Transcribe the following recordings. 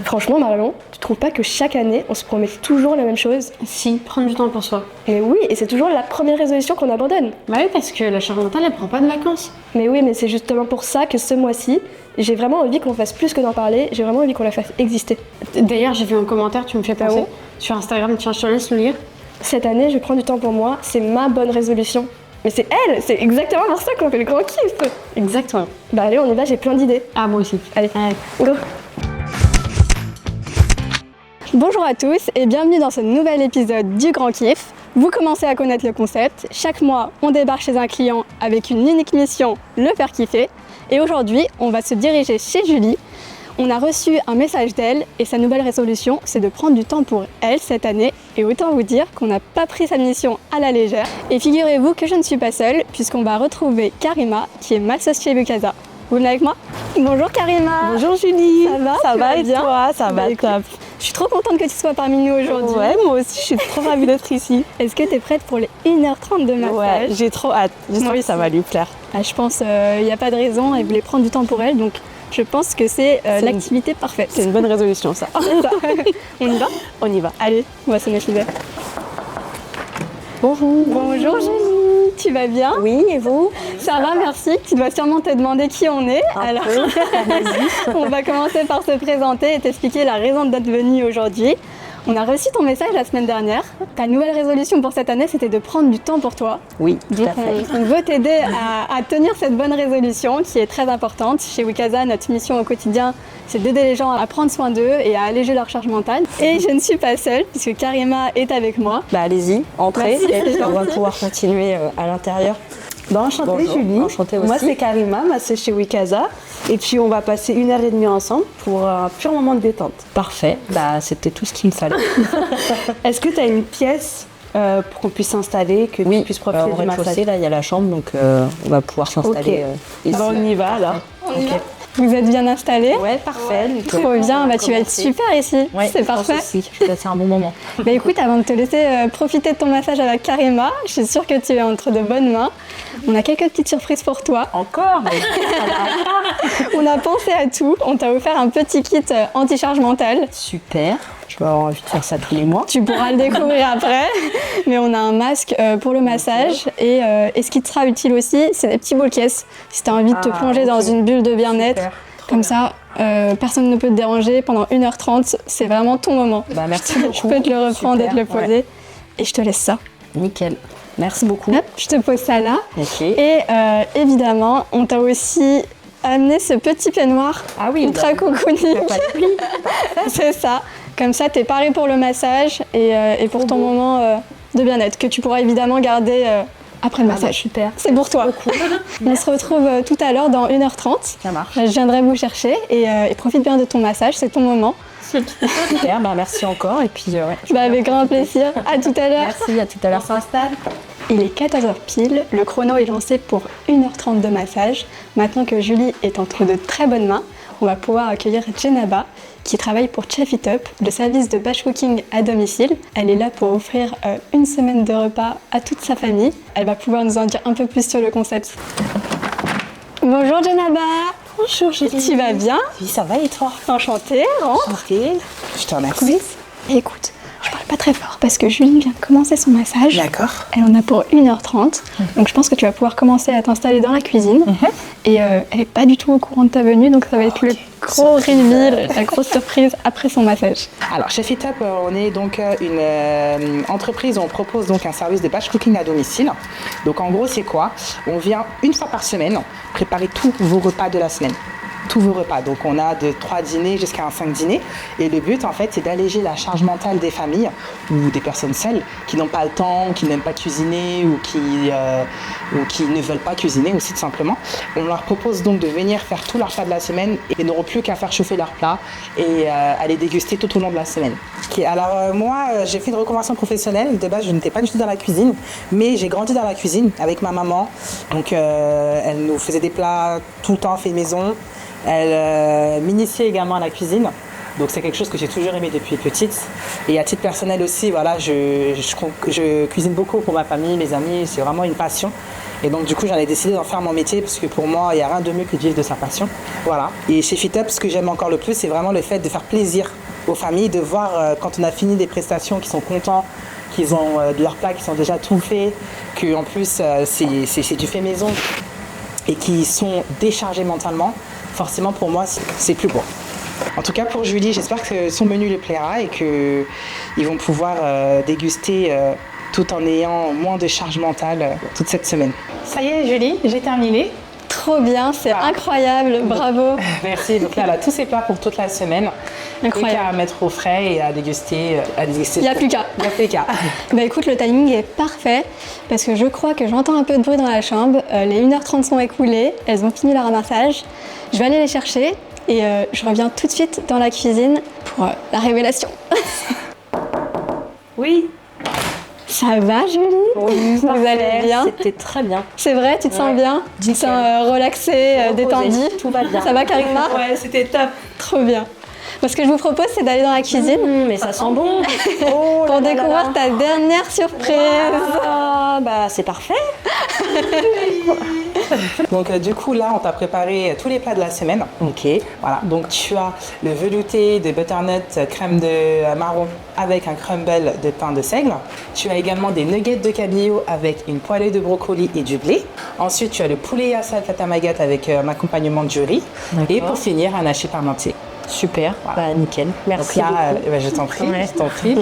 Franchement, Marion, tu trouves pas que chaque année, on se promet toujours la même chose? Si, prendre du temps pour soi. Mais oui, et c'est toujours la première résolution qu'on abandonne. Bah oui, parce que la charge mentale, elle prend pas de vacances. Mais oui, mais c'est justement pour ça que ce mois-ci, j'ai vraiment envie qu'on fasse plus que d'en parler, j'ai vraiment envie qu'on la fasse exister. D'ailleurs, j'ai vu un commentaire, tu me fais penser. ouais. Sur Instagram, tiens, je te laisse le lire. Cette année, je prends du temps pour moi, c'est ma bonne résolution. Mais c'est elle, c'est exactement pour ça qu'on fait le grand kiff. Exactement. Bah allez, on y va, j'ai plein d'idées. Ah, moi aussi. Allez, go. Bonjour à tous et bienvenue dans ce nouvel épisode du Grand Kiff. Vous commencez à connaître le concept. Chaque mois, on débarque chez un client avec une unique mission, le faire kiffer. Et aujourd'hui, on va se diriger chez Julie. On a reçu un message d'elle et sa nouvelle résolution, c'est de prendre du temps pour elle cette année. Et autant vous dire qu'on n'a pas pris sa mission à la légère. Et figurez-vous que je ne suis pas seule puisqu'on va retrouver Karima qui est masseuse chez Wikaza. Vous venez avec moi? Bonjour Karima. Bonjour Julie. Ça va et bien? toi? Ça va, écoute, top. Je suis trop contente que tu sois parmi nous aujourd'hui. Ouais, moi aussi, je suis trop ravie d'être ici. Est-ce que tu es prête pour les 1h30 de massage? Ouais, j'ai trop hâte. J'espère que ça va lui plaire. Ah, je pense qu'il n'y a pas de raison, elle voulait prendre du temps pour elle, donc je pense que c'est l'activité parfaite. C'est une bonne résolution, ça. On y va? On y va. Allez, on va sonner chez elle. Bonjour. Bonjour Julie, tu vas bien? Oui, et vous? Ça va, merci. Tu dois sûrement te demander qui on est. Alors, on va commencer par se présenter et t'expliquer la raison de notre venue aujourd'hui. On a reçu ton message la semaine dernière. Ta nouvelle résolution pour cette année, c'était de prendre du temps pour toi. Oui, tout Donc, à fait. on veut t'aider à tenir cette bonne résolution qui est très importante. Chez Wikaza, notre mission au quotidien, c'est d'aider les gens à prendre soin d'eux et à alléger leur charge mentale. Et je ne suis pas seule puisque Karima est avec moi. Bah allez-y, entrez. Merci. Et puis on va pouvoir continuer à l'intérieur. Enchantée Bonjour. Julie. Enchantée aussi. Moi c'est Karima, masseuse chez Wikaza. Et puis on va passer 1h30 ensemble pour un pur moment de détente. Parfait, bah c'était tout ce qu'il me fallait. Est-ce que tu as une pièce pour qu'on puisse s'installer, que tu puisses profiter au du massage? rez-de-chaussée, là il y a la chambre, donc on va pouvoir s'installer ici. On y va alors. Vous êtes bien installés? Ouais, parfait. Trop bien, bah, tu vas être super ici. Ouais, c'est je pense parfait. aussi. Je vais passer un bon moment. Bah écoute, avant de te laisser profiter de ton massage avec Karima, je suis sûre que tu es entre de bonnes mains. On a quelques petites surprises pour toi. Encore On a pensé à tout. On t'a offert un petit kit anti-charge mentale. Super, je vais avoir envie de faire ça tous les mois. Tu pourras le découvrir après. Mais on a un masque pour le massage. Et ce qui te sera utile aussi, c'est des petits bol caisses. Si tu as envie de te plonger dans une bulle de bien-être, comme ça, personne ne peut te déranger pendant 1h30. C'est vraiment ton moment. Bah merci beaucoup. Je peux te le reprendre et te le poser. Ouais. Et je te laisse ça. Nickel. Merci beaucoup. Hop, je te pose ça là. Ok. Et évidemment, on t'a aussi amené ce petit peignoir ultra cocooning. C'est ça. Comme ça, t'es paré pour le massage et pour ton moment de bien-être que tu pourras évidemment garder après le massage. super. C'est pour toi. On se retrouve tout à l'heure dans 1h30. Ça marche. Je viendrai vous chercher et profite bien de ton massage, c'est ton moment. Super, bah merci encore et puis ouais. Avec grand plaisir. À tout à l'heure. Merci, à tout à l'heure. On s'installe. Il est 14h pile, le chrono est lancé pour 1h30 de massage. Maintenant que Julie est entre de très bonnes mains, on va pouvoir accueillir Jenaba qui travaille pour Chef It Up, le service de batch cooking à domicile. Elle est là pour offrir une semaine de repas à toute sa famille. Elle va pouvoir nous en dire un peu plus sur le concept. Bonjour Jenaba. Bonjour Julie. Tu vas bien? Oui, ça va et toi? Enchantée, rentre. Enchantée. Je te remercie. Écoute, je parle pas très fort parce que Julie vient de commencer son massage. D'accord. Elle en a pour 1h30. Donc je pense que tu vas pouvoir commencer à t'installer dans la cuisine. Et elle est pas du tout au courant de ta venue, donc ça va être le gros reveal, la grosse surprise après son massage. Alors, Chef It Up, on est donc une entreprise où on propose donc un service de batch cooking à domicile. Donc, en gros, c'est quoi? On vient une fois par semaine préparer tous vos repas de la semaine. Tous vos repas. Donc, on a de 3 dîners jusqu'à un 5 dîners. Et le but, en fait, c'est d'alléger la charge mentale des familles ou des personnes seules qui n'ont pas le temps, qui n'aiment pas cuisiner ou qui ne veulent pas cuisiner aussi, tout simplement. On leur propose donc de venir faire tous leurs repas de la semaine et n'auront plus qu'à faire chauffer leurs plats et à les déguster tout au long de la semaine. Okay, alors, moi, j'ai fait une reconversion professionnelle. De base, je n'étais pas du tout dans la cuisine, mais j'ai grandi dans la cuisine avec ma maman. Donc, elle nous faisait des plats tout le temps faits maison. Elle m'initiait également à la cuisine. Donc c'est quelque chose que j'ai toujours aimé depuis petite. Et à titre personnel aussi, voilà, je cuisine beaucoup pour ma famille, mes amis, c'est vraiment une passion. Et donc du coup, j'en ai décidé d'en faire mon métier parce que pour moi, il n'y a rien de mieux que de vivre de sa passion. Voilà. Et chez FitUp, ce que j'aime encore le plus, c'est vraiment le fait de faire plaisir aux familles, de voir quand on a fini des prestations, qu'ils sont contents, qu'ils ont de leurs plats qui sont déjà tout faits, qu'en plus c'est du fait maison et qui sont déchargés mentalement. Forcément, pour moi, c'est plus beau. En tout cas, pour Julie, j'espère que son menu lui plaira et qu'ils vont pouvoir déguster tout en ayant moins de charge mentale toute cette semaine. Ça y est, Julie, j'ai terminé. Trop bien, c'est incroyable, bravo. Merci. Donc là, elle a tous ses plats pour toute la semaine. Incroyable. Plus qu'à mettre au frais et à déguster. Il n'y a plus qu'à. Il n'y a plus qu'à. Bah écoute, le timing est parfait parce que je crois que j'entends un peu de bruit dans la chambre. Les 1h30 sont écoulées, elles ont fini leur ramassage. Je vais aller les chercher et je reviens tout de suite dans la cuisine pour la révélation. Oui. Ça va, Julie? Oui, Vous allez bien? C'était très bien. C'est vrai, tu te sens bien? Tu te sens relaxée, détendue? Tout va bien. Ça va, Karima? Ouais, c'était top. Trop bien. Moi, ce que je vous propose, c'est d'aller dans la cuisine Mais ça sent bon. pour découvrir ta dernière surprise. Ah, bah c'est parfait. Donc du coup, là, on t'a préparé tous les plats de la semaine. Ok. Voilà, donc tu as le velouté de butternut crème de marron avec un crumble de pain de seigle. Tu as également des nuggets de cabillaud avec une poêlée de brocoli et du blé. Ensuite, tu as le poulet yassa fatamagat avec un accompagnement de riz. Et pour finir, un hachis parmentier. Super. Bah nickel. Merci. Donc là, beaucoup. je t'en prie, Ouais. je t'en prie.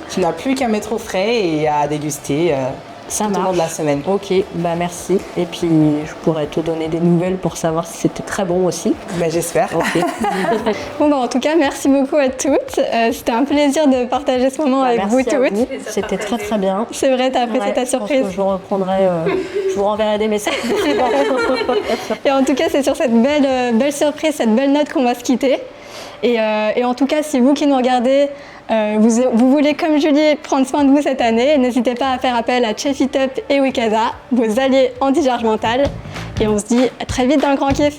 Tu n'as plus qu'à mettre au frais et à déguster Ça tout au long marche. de la semaine. Ok, bah merci. Et puis je pourrais te donner des nouvelles pour savoir si c'était très bon aussi. Ben, j'espère. Ok. Bon, bah, en tout cas, merci beaucoup à toutes. C'était un plaisir de partager ce moment avec vous Merci à toutes. vous. C'était très très bien. C'est vrai, t'as apprécié Ouais, ta je pense surprise. que je vous reprendrai, je vous renverrai des messages. Et en tout cas, c'est sur cette belle surprise, cette belle note qu'on va se quitter. Et en tout cas, si vous qui nous regardez, vous voulez, comme Julie, prendre soin de vous cette année, n'hésitez pas à faire appel à Chef It Up et Wikaza, vos alliés anti-charge mentale. Et on se dit à très vite dans le Grand Kiff.